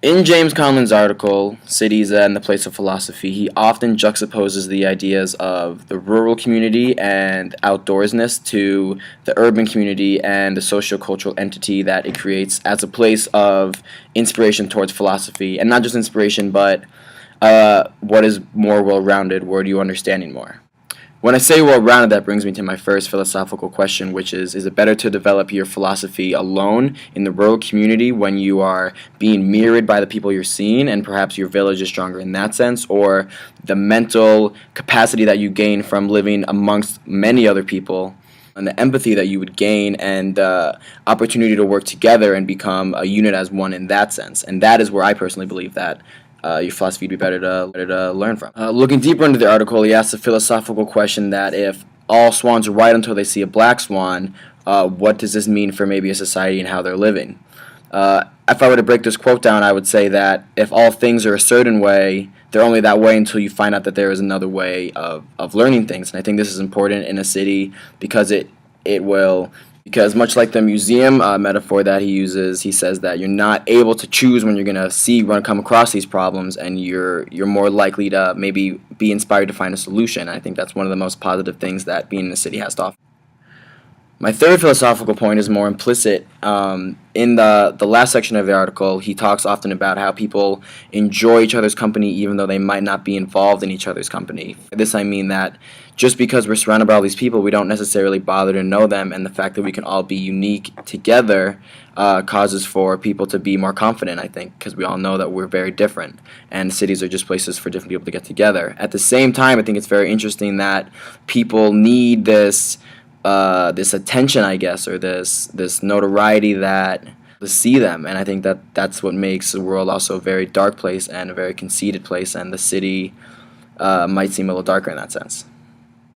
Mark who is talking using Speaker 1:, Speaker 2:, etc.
Speaker 1: In James Conlin's article, Cities and the Place of Philosophy, he often juxtaposes the ideas of the rural community and outdoorsness to the urban community and the socio-cultural entity that it creates as a place of inspiration towards philosophy. And not just inspiration, but what is more well-rounded, where do you understanding more? When I say well-rounded, that brings me to my first philosophical question, which is it better to develop your philosophy alone in the rural community when you are being mirrored by the people you're seeing, and perhaps your village is stronger in that sense, or the mental capacity that you gain from living amongst many other people, and the empathy that you would gain, and the opportunity to work together and become a unit as one in that sense? And that is where I personally believe that your philosophy would be better to learn from. Looking deeper into the article, he asks a philosophical question that if all swans are white until they see a black swan, what does this mean for maybe a society and how they're living? If I were to break this quote down, I would say that if all things are a certain way, they're only that way until you find out that there is another way of learning things. And I think this is important in a city because because much like the museum metaphor that he uses, he says that you're not able to choose when you're going to come across these problems, and you're more likely to maybe be inspired to find a solution. I think that's one of the most positive things that being in a city has to offer. My third philosophical point is more implicit. In the last section of the article, he talks often about how people enjoy each other's company even though they might not be involved in each other's company. By this I mean that just because we're surrounded by all these people, we don't necessarily bother to know them, and the fact that we can all be unique together causes for people to be more confident, I think, because we all know that we're very different, and cities are just places for different people to get together. At the same time, I think it's very interesting that people need this attention, I guess, or this notoriety that to see them, and I think that's what makes the world also a very dark place and a very conceited place, and the city might seem a little darker in that sense.